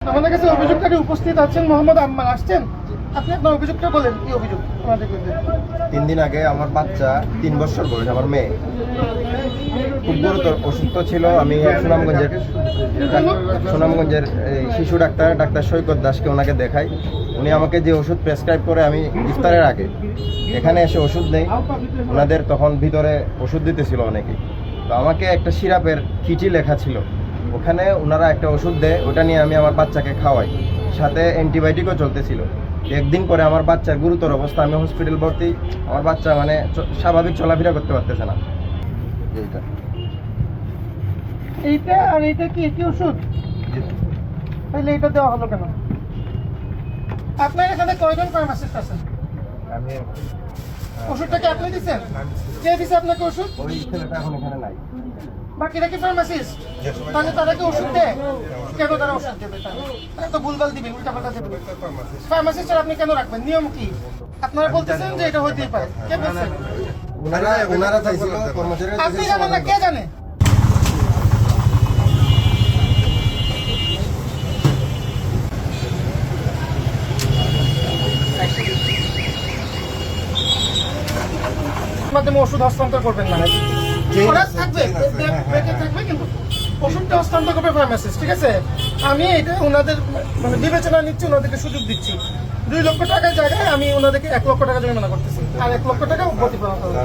আমাদের কাছে অভিযোগকারী উপস্থিত আছেন মোহাম্মদ আম্মার, আসছেন। আপনি আপনার অভিযোগটা বলেন, কি অভিযোগ আমাদের বিরুদ্ধে? 3 দিন আগে আমার বাচ্চা 3 বছর বয়স, আমার মেয়ে খুব গুরুতর অসুস্থ ছিল। আমি সুনামগঞ্জের শিশু ডাক্তার সৈকত দাসকে ওনাকে দেখাই। উনি আমাকে যে ওষুধ প্রেসক্রাইব করে, আমি ইফতারের আগে এখানে এসে ওষুধ নেই। ওনাদের তখন ভিতরে ওষুধ দিতেছিল অনেকে, তো আমাকে একটা সিরাপের চিঠি লেখা ছিল, ওখানে ওনারা একটা ওষুধ দেয়, ওটা নিয়ে আমি আমার বাচ্চাকে খাওয়াই, সাথে অ্যান্টিবায়োটিকও চলতেছিল। একদিন পরে আমার বাচ্চার গুরুতর অবস্থা, আমি হসপিটাল ভর্তি। আমার বাচ্চা মানে স্বাভাবিক চলাফেরা করতে পারতেছে না। এইটা আর এইটা কি একই ওষুধ? তাহলে এটা দেওয়া হলো কেন? আপনার এখানে কয়জন ফার্মাসিস্ট আছেন? আমি ওষুধটা কি আপনি দিচ্ছেন? কে দিচ্ছে আপনাকে ওষুধ? ওই ছেলেটা এখন এখানে নাই। বাকিরা কি ফার্মাসিস্ট? তাহলে তারা কি ওষুধ দেয়? কেন তারা ওষুধ দেবে? তারা তো ভুলভাল দিবে, উল্টাপাল্টা দেবে। ফার্মাসিস্ট আপনি কেন রাখবেন? নিয়ম কি? আপনারা বলতেছেন যে এটা হতেই পারে, কে বলছেন? ওনারা চাইছিল কর্মচারী। আপনি জানেন না, কে জানে? মাধ্যমে ওষুধ হস্তান্তর করবেন না, ওরা থাকবে, বেঁচে থাকবে, কিন্তু ওষুধটা হস্তান্তর করবে ফার্মাসিস্ট, ঠিক আছে? আমি এটা ওনাদের মানে বিবেচনা নিচ্ছি, ওনাদেরকে সুযোগ দিচ্ছি। 2 লক্ষ টাকার জায়গায় আমি ওনাদেরকে 1 লক্ষ টাকা জরিমানা করতেছি, আর 1 লক্ষ টাকা ক্ষতিপূরণ করবো।